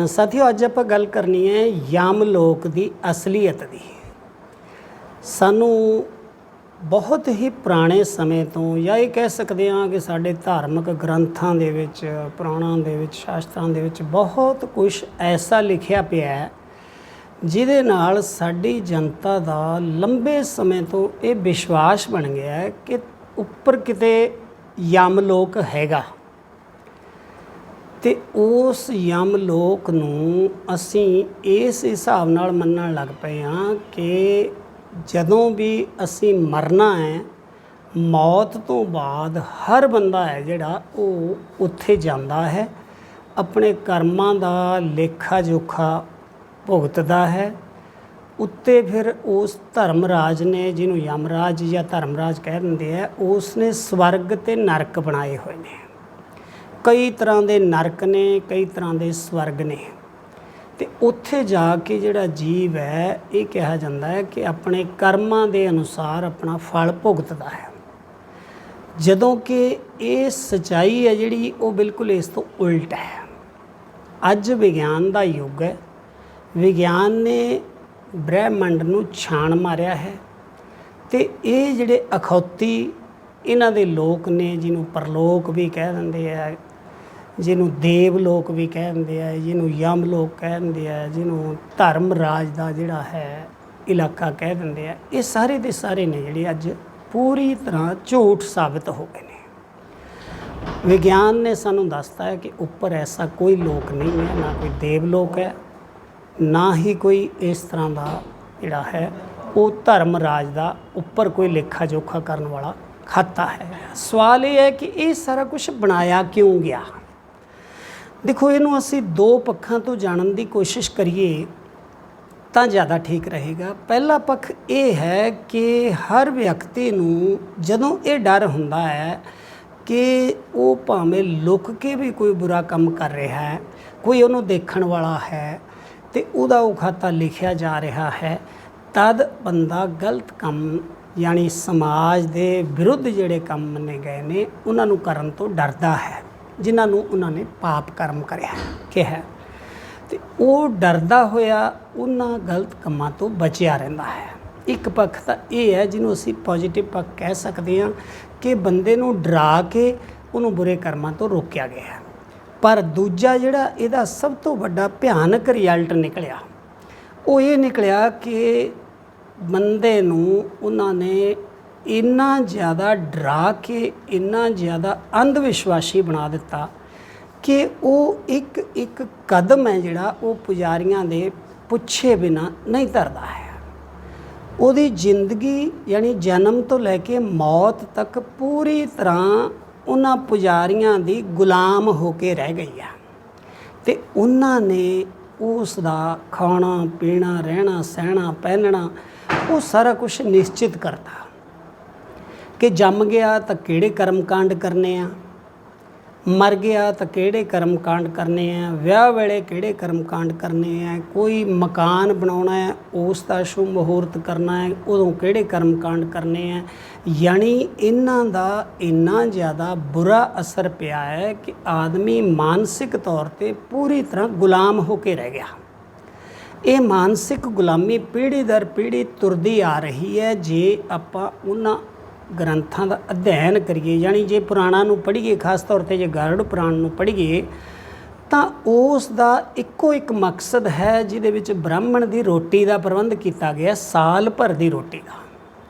ਸਾਥੀਓ ਅੱਜ ਆਪਾਂ ਗੱਲ ਕਰਨੀ ਹੈ ਯਮ ਲੋਕ ਦੀ ਅਸਲੀਅਤ ਦੀ। ਸਾਨੂੰ ਬਹੁਤ ਹੀ ਪੁਰਾਣੇ ਸਮੇਂ ਤੋਂ ਜਾਂ ਇਹ ਕਹਿ ਸਕਦੇ ਹਾਂ ਕਿ ਸਾਡੇ ਧਾਰਮਿਕ ਗ੍ਰੰਥਾਂ ਦੇ ਵਿੱਚ, ਪੁਰਾਣਾਂ ਦੇ ਵਿੱਚ, ਸ਼ਾਸਤਰਾਂ ਦੇ ਵਿੱਚ ਬਹੁਤ ਕੁਝ ਐਸਾ ਲਿਖਿਆ ਪਿਆ ਹੈ ਜਿਹਦੇ ਨਾਲ ਸਾਡੀ ਜਨਤਾ ਦਾ ਲੰਬੇ ਸਮੇਂ ਤੋਂ ਇਹ ਵਿਸ਼ਵਾਸ ਬਣ ਗਿਆ ਹੈ ਕਿ ਉੱਪਰ ਕਿਤੇ ਯਮ ਲੋਕ ਹੈਗਾ। ਤੇ ਉਸ ਯਮ ਲੋਕ ਨੂੰ ਅਸੀਂ ਇਸ ਹਿਸਾਬ ਨਾਲ ਮੰਨਣ ਲੱਗ ਪਏ ਹਾਂ ਕਿ ਜਦੋਂ ਵੀ ਅਸੀਂ ਮਰਨਾ ਹੈ, ਮੌਤ ਤੋਂ ਬਾਅਦ ਹਰ ਬੰਦਾ ਹੈ ਜਿਹੜਾ ਉਹ ਉੱਥੇ ਜਾਂਦਾ ਹੈ, ਆਪਣੇ ਕਰਮਾਂ ਦਾ ਲੇਖਾ ਜੋਖਾ ਭੁਗਤਦਾ ਹੈ। ਉੱਤੇ ਫਿਰ ਉਸ ਧਰਮਰਾਜ ਨੇ, ਜਿਹਨੂੰ ਯਮਰਾਜ ਜਾਂ ਧਰਮਰਾਜ ਕਹਿ ਦਿੰਦੇ ਆ, ਉਸ ਨੇ ਸਵਰਗ ਅਤੇ ਨਰਕ ਬਣਾਏ ਹੋਏ ਨੇ। ਕਈ ਤਰ੍ਹਾਂ ਦੇ ਨਰਕ ਨੇ, ਕਈ ਤਰ੍ਹਾਂ ਦੇ ਸਵਰਗ ਨੇ। ਅਤੇ ਉੱਥੇ ਜਾ ਕੇ ਜਿਹੜਾ ਜੀਵ ਹੈ, ਇਹ ਕਿਹਾ ਜਾਂਦਾ ਹੈ ਕਿ ਆਪਣੇ ਕਰਮਾਂ ਦੇ ਅਨੁਸਾਰ ਆਪਣਾ ਫਲ ਭੁਗਤਦਾ ਹੈ। ਜਦੋਂ ਕਿ ਇਹ ਸੱਚਾਈ ਹੈ ਜਿਹੜੀ ਉਹ ਬਿਲਕੁਲ ਇਸ ਤੋਂ ਉਲਟ ਹੈ। ਅੱਜ ਵਿਗਿਆਨ ਦਾ ਯੁੱਗ ਹੈ। ਵਿਗਿਆਨ ਨੇ ਬ੍ਰਹਿਮੰਡ ਨੂੰ ਛਾਣ ਮਾਰਿਆ ਹੈ ਅਤੇ ਇਹ ਜਿਹੜੇ ਅਖੌਤੀ ਇਹਨਾਂ ਦੇ ਲੋਕ ਨੇ, ਜਿਹਨੂੰ ਪਰਲੋਕ ਵੀ ਕਹਿ ਦਿੰਦੇ ਆ, ਜਿਹਨੂੰ ਦੇਵ ਲੋਕ ਵੀ ਕਹਿ ਦਿੰਦੇ ਆ, ਜਿਹਨੂੰ ਯਮ ਲੋਕ ਕਹਿ ਦਿੰਦੇ ਆ, ਜਿਹਨੂੰ ਧਰਮ ਰਾਜ ਦਾ ਜਿਹੜਾ ਹੈ ਇਲਾਕਾ ਕਹਿ ਦਿੰਦੇ ਆ, ਇਹ ਸਾਰੇ ਦੇ ਸਾਰੇ ਨੇ ਜਿਹੜੇ ਅੱਜ ਪੂਰੀ ਤਰ੍ਹਾਂ ਝੂਠ ਸਾਬਿਤ ਹੋ ਗਏ ਨੇ। ਵਿਗਿਆਨ ਨੇ ਸਾਨੂੰ ਦੱਸਤਾ ਹੈ ਕਿ ਉੱਪਰ ਐਸਾ ਕੋਈ ਲੋਕ ਨਹੀਂ ਹੈ, ਨਾ ਕੋਈ ਦੇਵ ਲੋਕ ਹੈ, ਨਾ ਹੀ ਕੋਈ ਇਸ ਤਰ੍ਹਾਂ ਦਾ ਜਿਹੜਾ ਹੈ ਉਹ ਧਰਮ ਰਾਜ ਦਾ ਉੱਪਰ ਕੋਈ ਲੇਖਾ ਜੋਖਾ ਕਰਨ ਵਾਲਾ ਖਾਤਾ ਹੈ। ਸਵਾਲ ਇਹ ਹੈ ਕਿ ਇਹ ਸਾਰਾ ਕੁਝ ਬਣਾਇਆ ਕਿਉਂ ਗਿਆ। ਦੇਖੋ, ਇਹਨੂੰ ਅਸੀਂ ਦੋ ਪੱਖਾਂ ਤੋਂ ਜਾਣਨ ਦੀ ਕੋਸ਼ਿਸ਼ ਕਰੀਏ ਤਾਂ ਜ਼ਿਆਦਾ ਠੀਕ ਰਹੇਗਾ। ਪਹਿਲਾ ਪੱਖ ਇਹ ਹੈ ਕਿ ਹਰ ਵਿਅਕਤੀ ਨੂੰ ਜਦੋਂ ਇਹ ਡਰ ਹੁੰਦਾ ਹੈ ਕਿ ਉਹ ਭਾਵੇਂ ਲੁਕ ਕੇ ਵੀ ਕੋਈ ਬੁਰਾ ਕੰਮ ਕਰ ਰਿਹਾ ਹੈ, ਕੋਈ ਉਹਨੂੰ ਦੇਖਣ ਵਾਲਾ ਹੈ ਅਤੇ ਉਹਦਾ ਉਹ ਖਾਤਾ ਲਿਖਿਆ ਜਾ ਰਿਹਾ ਹੈ, ਤਦ ਬੰਦਾ ਗਲਤ ਕੰਮ ਯਾਨੀ ਸਮਾਜ ਦੇ ਵਿਰੁੱਧ ਜਿਹੜੇ ਕੰਮ ਮੰਨੇ ਗਏ ਨੇ ਉਹਨਾਂ ਨੂੰ ਕਰਨ ਤੋਂ ਡਰਦਾ ਹੈ, ਜਿਨ੍ਹਾਂ ਨੂੰ ਉਹਨਾਂ ਨੇ ਪਾਪ ਕਰਮ ਕਰਿਆ ਕਿਹਾ। ਅਤੇ ਉਹ ਡਰਦਾ ਹੋਇਆ ਉਹਨਾਂ ਗਲਤ ਕੰਮਾਂ ਤੋਂ ਬਚਿਆ ਰਹਿੰਦਾ ਹੈ। ਇੱਕ ਪੱਖ ਤਾਂ ਇਹ ਹੈ ਜਿਹਨੂੰ ਅਸੀਂ ਪੋਜ਼ੀਟਿਵ ਪੱਖ ਕਹਿ ਸਕਦੇ ਹਾਂ ਕਿ ਬੰਦੇ ਨੂੰ ਡਰਾ ਕੇ ਉਹਨੂੰ ਬੁਰੇ ਕਰਮਾਂ ਤੋਂ ਰੋਕਿਆ ਗਿਆ। ਪਰ ਦੂਜਾ ਜਿਹੜਾ ਇਹਦਾ ਸਭ ਤੋਂ ਵੱਡਾ ਭਿਆਨਕ ਰਿਜ਼ਲਟ ਨਿਕਲਿਆ, ਉਹ ਇਹ ਨਿਕਲਿਆ ਕਿ ਬੰਦੇ ਨੂੰ ਉਹਨਾਂ ਨੇ ਇੰਨਾ ਜ਼ਿਆਦਾ ਡਰਾ ਕੇ, ਇੰਨਾ ਜ਼ਿਆਦਾ ਅੰਧ ਵਿਸ਼ਵਾਸੀ ਬਣਾ ਦਿੱਤਾ ਕਿ ਉਹ ਇੱਕ ਇੱਕ ਕਦਮ ਹੈ ਜਿਹੜਾ ਉਹ ਪੁਜਾਰੀਆਂ ਦੇ ਪੁੱਛੇ ਬਿਨਾਂ ਨਹੀਂ ਧਰਦਾ ਹੈ। ਉਹਦੀ ਜ਼ਿੰਦਗੀ ਯਾਨੀ ਜਨਮ ਤੋਂ ਲੈ ਕੇ ਮੌਤ ਤੱਕ ਪੂਰੀ ਤਰ੍ਹਾਂ ਉਹਨਾਂ ਪੁਜਾਰੀਆਂ ਦੀ ਗੁਲਾਮ ਹੋ ਕੇ ਰਹਿ ਗਈ ਆ। ਅਤੇ ਉਹਨਾਂ ਨੇ ਉਸ ਦਾ ਖਾਣਾ ਪੀਣਾ, ਰਹਿਣਾ ਸਹਿਣਾ, ਪਹਿਨਣਾ, ਉਹ ਸਾਰਾ ਕੁਛ ਨਿਸ਼ਚਿਤ ਕਰਤਾ ਕਿ ਜੰਮ ਗਿਆ ਤਾਂ ਕਿਹੜੇ ਕਰਮ ਕਾਂਡ ਕਰਨੇ ਆ, ਮਰ ਗਿਆ ਤਾਂ ਕਿਹੜੇ ਕਰਮ ਕਾਂਡ ਕਰਨੇ ਆ, ਵਿਆਹ ਵੇਲੇ ਕਿਹੜੇ ਕਰਮ ਕਾਂਡ ਕਰਨੇ ਆ, ਕੋਈ ਮਕਾਨ ਬਣਾਉਣਾ ਹੈ ਉਸ ਦਾ ਸ਼ੁਭ ਮਹੂਰਤ ਕਰਨਾ ਹੈ, ਉਦੋਂ ਕਿਹੜੇ ਕਰਮ ਕਾਂਡ ਕਰਨੇ ਆ। ਯਾਨੀ ਇਹਨਾਂ ਦਾ ਇੰਨਾ ਜ਼ਿਆਦਾ ਬੁਰਾ ਅਸਰ ਪਿਆ ਹੈ ਕਿ ਆਦਮੀ ਮਾਨਸਿਕ ਤੌਰ 'ਤੇ ਪੂਰੀ ਤਰ੍ਹਾਂ ਗੁਲਾਮ ਹੋ ਕੇ ਰਹਿ ਗਿਆ। ਇਹ ਮਾਨਸਿਕ ਗੁਲਾਮੀ ਪੀੜ੍ਹੀ ਦਰ ਪੀੜ੍ਹੀ ਤੁਰਦੀ ਆ ਰਹੀ ਹੈ। ਜੇ ਆਪਾਂ ਉਹਨਾਂ ਗ੍ਰੰਥਾਂ ਦਾ ਅਧਿਐਨ ਕਰੀਏ, ਯਾਨੀ ਜੇ ਪੁਰਾਣਾਂ ਨੂੰ ਪੜ੍ਹੀਏ, ਖਾਸ ਤੌਰ 'ਤੇ ਜੇ ਗਰੁੜ ਪੁਰਾਣ ਨੂੰ ਪੜ੍ਹੀਏ, ਤਾਂ ਉਸ ਦਾ ਇੱਕੋ ਇੱਕ ਮਕਸਦ ਹੈ ਜਿਹਦੇ ਵਿੱਚ ਬ੍ਰਾਹਮਣ ਦੀ ਰੋਟੀ ਦਾ ਪ੍ਰਬੰਧ ਕੀਤਾ ਗਿਆ, ਸਾਲ ਭਰ ਦੀ ਰੋਟੀ ਦਾ।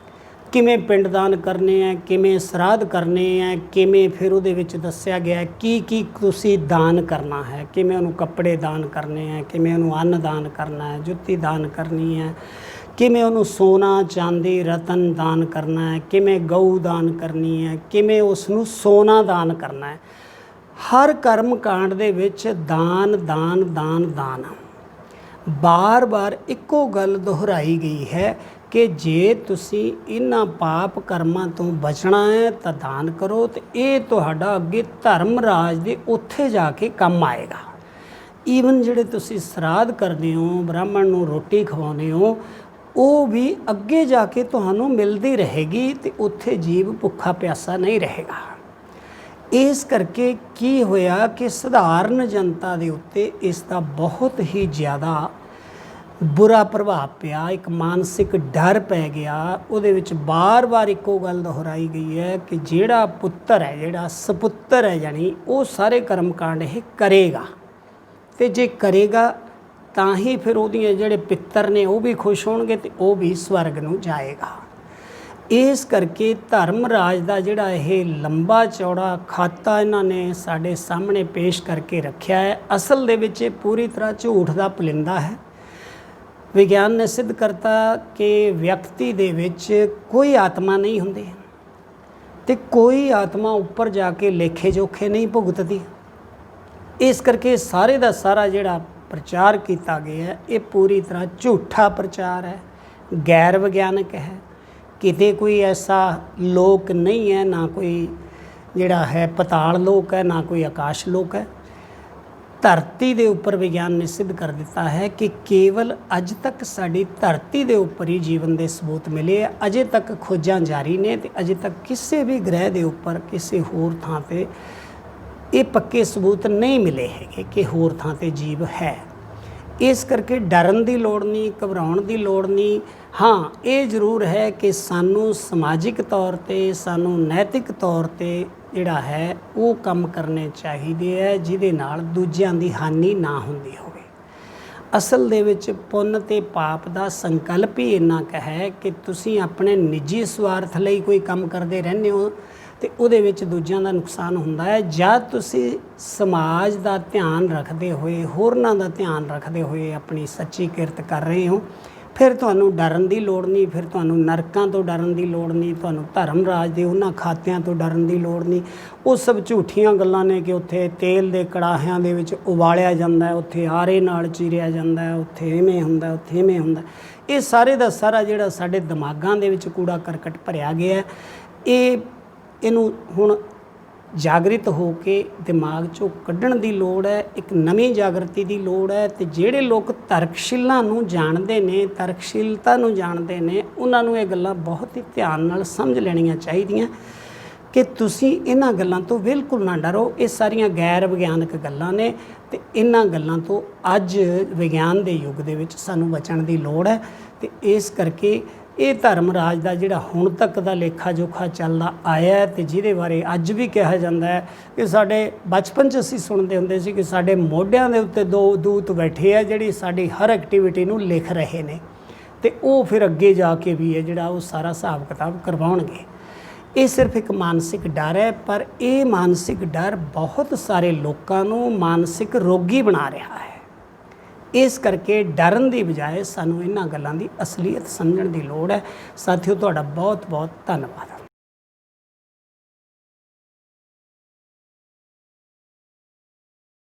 ਕਿਵੇਂ ਪਿੰਡਦਾਨ ਕਰਨੇ ਹੈ, ਕਿਵੇਂ ਸਰਾਧ ਕਰਨੇ ਹੈ, ਕਿਵੇਂ ਫਿਰ ਉਹਦੇ ਵਿੱਚ ਦੱਸਿਆ ਗਿਆ ਕੀ ਤੁਸੀਂ ਦਾਨ ਕਰਨਾ ਹੈ, ਕਿਵੇਂ ਉਹਨੂੰ ਕੱਪੜੇ ਦਾਨ ਕਰਨੇ ਹੈ, ਕਿਵੇਂ ਉਹਨੂੰ ਅੰਨ ਦਾਨ ਕਰਨਾ ਹੈ, ਜੁੱਤੀ ਦਾਨ ਕਰਨੀ ਹੈ, ਕਿਵੇਂ ਉਹਨੂੰ ਸੋਨਾ ਚਾਂਦੀ ਰਤਨ ਦਾਨ ਕਰਨਾ ਹੈ, ਕਿਵੇਂ ਗਊ ਦਾਨ ਕਰਨੀ ਹੈ, ਕਿਵੇਂ ਉਸ ਨੂੰ ਸੋਨਾ ਦਾਨ ਕਰਨਾ ਹੈ। ਹਰ ਕਰਮ ਕਾਂਡ ਦੇ ਵਿੱਚ ਦਾਨ ਦਾਨ ਦਾਨ ਦਾਨ, ਬਾਰ-ਬਾਰ ਇੱਕੋ ਗੱਲ ਦੁਹਰਾਈ ਗਈ ਹੈ ਕਿ ਜੇ ਤੁਸੀਂ ਇਹਨਾਂ ਪਾਪ ਕਰਮਾਂ ਤੋਂ ਬਚਣਾ ਹੈ ਤਾਂ ਦਾਨ ਕਰੋ, ਅਤੇ ਇਹ ਤੁਹਾਡਾ ਅੱਗੇ ਧਰਮ ਰਾਜ ਦੇ ਉੱਥੇ ਜਾ ਕੇ ਕੰਮ ਆਏਗਾ। ਈਵਨ ਜਿਹੜੇ ਤੁਸੀਂ ਸਰਾਧ ਕਰਦੇ ਹੋ, ਬ੍ਰਾਹਮਣ ਨੂੰ ਰੋਟੀ ਖਵਾਉਂਦੇ ਹੋ, ਉਹ ਵੀ ਅੱਗੇ ਜਾ ਕੇ ਤੁਹਾਨੂੰ ਮਿਲਦੀ ਰਹੇਗੀ ਅਤੇ ਉੱਥੇ ਜੀਵ ਭੁੱਖਾ ਪਿਆਸਾ ਨਹੀਂ ਰਹੇਗਾ। ਇਸ ਕਰਕੇ ਕੀ ਹੋਇਆ ਕਿ ਸਧਾਰਨ ਜਨਤਾ ਦੇ ਉੱਤੇ ਇਸ ਦਾ ਬਹੁਤ ਹੀ ਜ਼ਿਆਦਾ ਬੁਰਾ ਪ੍ਰਭਾਵ ਪਿਆ। ਇੱਕ ਮਾਨਸਿਕ ਡਰ ਪੈ ਗਿਆ। ਉਹਦੇ ਵਿੱਚ ਬਾਰ-ਬਾਰ ਇੱਕੋ ਗੱਲ ਦੁਹਰਾਈ ਗਈ ਹੈ ਕਿ ਜਿਹੜਾ ਪੁੱਤਰ ਹੈ, ਜਿਹੜਾ ਸਪੁੱਤਰ ਹੈ, ਜਾਣੀ ਉਹ ਸਾਰੇ ਕਰਮਕਾਂਡ ਇਹ ਕਰੇਗਾ, ਅਤੇ ਜੇ ਕਰੇਗਾ ਤਾਂ ਹੀ ਫਿਰ ਉਹਦੀਆਂ ਜਿਹੜੇ ਪਿੱਤਰ ਨੇ ਉਹ ਵੀ ਖੁਸ਼ ਹੋਣਗੇ ਅਤੇ ਉਹ ਵੀ ਸਵਰਗ ਨੂੰ ਜਾਏਗਾ। ਇਸ ਕਰਕੇ ਧਰਮ ਰਾਜ ਦਾ ਜਿਹੜਾ ਇਹ ਲੰਬਾ ਚੌੜਾ ਖਾਤਾ ਇਹਨਾਂ ਨੇ ਸਾਡੇ ਸਾਹਮਣੇ ਪੇਸ਼ ਕਰਕੇ ਰੱਖਿਆ ਹੈ, ਅਸਲ ਦੇ ਵਿੱਚ ਇਹ ਪੂਰੀ ਤਰ੍ਹਾਂ ਝੂਠ ਦਾ ਪੁਲਿੰਦਾ ਹੈ। ਵਿਗਿਆਨ ਨੇ ਸਿੱਧ ਕਰਤਾ ਕਿ ਵਿਅਕਤੀ ਦੇ ਵਿੱਚ ਕੋਈ ਆਤਮਾ ਨਹੀਂ ਹੁੰਦੀ ਅਤੇ ਕੋਈ ਆਤਮਾ ਉੱਪਰ ਜਾ ਕੇ ਲੇਖੇ ਜੋਖੇ ਨਹੀਂ ਭੁਗਤਦੀ। ਇਸ ਕਰਕੇ ਸਾਰੇ ਦਾ ਸਾਰਾ ਜਿਹੜਾ ਪ੍ਰਚਾਰ ਕੀਤਾ ਗਿਆ ਹੈ ਇਹ ਪੂਰੀ ਤਰ੍ਹਾਂ ਝੂਠਾ ਪ੍ਰਚਾਰ ਹੈ, ਗੈਰ ਵਿਗਿਆਨਕ ਹੈ। ਕਿਤੇ ਕੋਈ ਐਸਾ ਲੋਕ ਨਹੀਂ ਹੈ, ਨਾ ਕੋਈ ਜਿਹੜਾ ਹੈ ਪਤਾਲ ਲੋਕ ਹੈ, ਨਾ ਕੋਈ ਆਕਾਸ਼ ਲੋਕ ਹੈ। ਧਰਤੀ ਦੇ ਉੱਪਰ ਵਿਗਿਆਨ ਨੇ ਸਿੱਧ ਕਰ ਦਿੱਤਾ ਹੈ ਕਿ ਕੇਵਲ ਅੱਜ ਤੱਕ ਸਾਡੀ ਧਰਤੀ ਦੇ ਉੱਪਰ ਹੀ ਜੀਵਨ ਦੇ ਸਬੂਤ ਮਿਲੇ ਆ। ਅਜੇ ਤੱਕ ਖੋਜਾਂ ਜਾਰੀ ਨੇ ਅਤੇ ਅਜੇ ਤੱਕ ਕਿਸੇ ਵੀ ਗ੍ਰਹਿ ਦੇ ਉੱਪਰ ਕਿਸੇ ਹੋਰ ਥਾਂ 'ਤੇ ਇਹ ਪੱਕੇ ਸਬੂਤ ਨਹੀਂ ਮਿਲੇ ਹੈਗੇ ਕਿ ਹੋਰ ਥਾਂ 'ਤੇ ਜੀਵ ਹੈ। ਇਸ ਕਰਕੇ ਡਰਨ ਦੀ ਲੋੜ ਨਹੀਂ, ਘਬਰਾਉਣ ਦੀ ਲੋੜ ਨਹੀਂ। ਹਾਂ, ਇਹ ਜ਼ਰੂਰ ਹੈ ਕਿ ਸਾਨੂੰ ਸਮਾਜਿਕ ਤੌਰ 'ਤੇ, ਸਾਨੂੰ ਨੈਤਿਕ ਤੌਰ 'ਤੇ ਜਿਹੜਾ ਹੈ ਉਹ ਕੰਮ ਕਰਨੇ ਚਾਹੀਦੇ ਹੈ ਜਿਹਦੇ ਨਾਲ ਦੂਜਿਆਂ ਦੀ ਹਾਨੀ ਨਾ ਹੁੰਦੀ ਹੋਵੇ। ਅਸਲ ਦੇ ਵਿੱਚ ਪੁੰਨ ਅਤੇ ਪਾਪ ਦਾ ਸੰਕਲਪ ਹੀ ਇੰਨਾ ਕੁ ਹੈ ਕਿ ਤੁਸੀਂ ਆਪਣੇ ਨਿੱਜੀ ਸਵਾਰਥ ਲਈ ਕੋਈ ਕੰਮ ਕਰਦੇ ਰਹਿੰਦੇ ਹੋ ਅਤੇ ਉਹਦੇ ਵਿੱਚ ਦੂਜਿਆਂ ਦਾ ਨੁਕਸਾਨ ਹੁੰਦਾ ਹੈ। ਜਦ ਤੁਸੀਂ ਸਮਾਜ ਦਾ ਧਿਆਨ ਰੱਖਦੇ ਹੋਏ, ਹੋਰਨਾਂ ਦਾ ਧਿਆਨ ਰੱਖਦੇ ਹੋਏ ਆਪਣੀ ਸੱਚੀ ਕਿਰਤ ਕਰ ਰਹੇ ਹੋ, ਫਿਰ ਤੁਹਾਨੂੰ ਡਰਨ ਦੀ ਲੋੜ ਨਹੀਂ, ਫਿਰ ਤੁਹਾਨੂੰ ਨਰਕਾਂ ਤੋਂ ਡਰਨ ਦੀ ਲੋੜ ਨਹੀਂ, ਤੁਹਾਨੂੰ ਧਰਮ ਰਾਜ ਦੇ ਉਹਨਾਂ ਖਾਤਿਆਂ ਤੋਂ ਡਰਨ ਦੀ ਲੋੜ ਨਹੀਂ। ਉਹ ਸਭ ਝੂਠੀਆਂ ਗੱਲਾਂ ਨੇ ਕਿ ਉੱਥੇ ਤੇਲ ਦੇ ਕੜਾਹਿਆਂ ਦੇ ਵਿੱਚ ਉਬਾਲਿਆ ਜਾਂਦਾ, ਉੱਥੇ ਆਰੇ ਨਾਲ ਚੀਰਿਆ ਜਾਂਦਾ, ਉੱਥੇ ਇਵੇਂ ਹੁੰਦਾ, ਉੱਥੇ ਇਵੇਂ ਹੁੰਦਾ। ਇਹ ਸਾਰੇ ਦਾ ਸਾਰਾ ਜਿਹੜਾ ਸਾਡੇ ਦਿਮਾਗਾਂ ਦੇ ਵਿੱਚ ਕੂੜਾ ਕਰਕਟ ਭਰਿਆ ਗਿਆ, ਇਹਨੂੰ ਹੁਣ ਜਾਗਰਿਤ ਹੋ ਕੇ ਦਿਮਾਗ 'ਚੋਂ ਕੱਢਣ ਦੀ ਲੋੜ ਹੈ। ਇੱਕ ਨਵੀਂ ਜਾਗਰਤੀ ਦੀ ਲੋੜ ਹੈ। ਅਤੇ ਜਿਹੜੇ ਲੋਕ ਤਰਕਸ਼ੀਲਾਂ ਨੂੰ ਜਾਣਦੇ ਨੇ, ਤਰਕਸ਼ੀਲਤਾ ਨੂੰ ਜਾਣਦੇ ਨੇ, ਉਹਨਾਂ ਨੂੰ ਇਹ ਗੱਲਾਂ ਬਹੁਤ ਹੀ ਧਿਆਨ ਨਾਲ ਸਮਝ ਲੈਣੀਆਂ ਚਾਹੀਦੀਆਂ ਕਿ ਤੁਸੀਂ ਇਹਨਾਂ ਗੱਲਾਂ ਤੋਂ ਬਿਲਕੁਲ ਨਾ ਡਰੋ। ਇਹ ਸਾਰੀਆਂ ਗੈਰ ਵਿਗਿਆਨਕ ਗੱਲਾਂ ਨੇ ਅਤੇ ਇਹਨਾਂ ਗੱਲਾਂ ਤੋਂ ਅੱਜ ਵਿਗਿਆਨ ਦੇ ਯੁੱਗ ਦੇ ਵਿੱਚ ਸਾਨੂੰ ਬਚਣ ਦੀ ਲੋੜ ਹੈ। ਅਤੇ ਇਸ ਕਰਕੇ ਇਹ ਧਰਮ ਰਾਜ ਦਾ ਜਿਹੜਾ ਹੁਣ ਤੱਕ ਦਾ ਲੇਖਾ ਜੋਖਾ ਚੱਲਦਾ ਆਇਆ ਅਤੇ ਜਿਹਦੇ ਬਾਰੇ ਅੱਜ ਵੀ ਕਿਹਾ ਜਾਂਦਾ ਹੈ ਕਿ ਸਾਡੇ ਬਚਪਨ 'ਚ ਅਸੀਂ ਸੁਣਦੇ ਹੁੰਦੇ ਸੀ ਕਿ ਸਾਡੇ ਮੋਢਿਆਂ ਦੇ ਉੱਤੇ 2 ਦੂਤ ਬੈਠੇ ਆ ਜਿਹੜੀ ਸਾਡੀ ਹਰ ਐਕਟੀਵਿਟੀ ਨੂੰ ਲਿਖ ਰਹੇ ਨੇ ਅਤੇ ਉਹ ਫਿਰ ਅੱਗੇ ਜਾ ਕੇ ਵੀ ਹੈ ਜਿਹੜਾ ਉਹ ਸਾਰਾ ਹਿਸਾਬ ਕਿਤਾਬ ਕਰਵਾਉਣਗੇ। ਇਹ ਸਿਰਫ ਇੱਕ ਮਾਨਸਿਕ ਡਰ ਹੈ, ਪਰ ਇਹ ਮਾਨਸਿਕ ਡਰ ਬਹੁਤ ਸਾਰੇ ਲੋਕਾਂ ਨੂੰ ਮਾਨਸਿਕ ਰੋਗੀ ਬਣਾ ਰਿਹਾ ਹੈ। ਇਸ ਕਰਕੇ ਡਰਨ ਦੀ ਬਜਾਏ ਸਾਨੂੰ ਇਹਨਾਂ ਗੱਲਾਂ ਦੀ ਅਸਲੀਅਤ ਸਮਝਣ ਦੀ ਲੋੜ ਹੈ। ਸਾਥੀਓ, ਤੁਹਾਡਾ ਬਹੁਤ ਬਹੁਤ ਧੰਨਵਾਦ।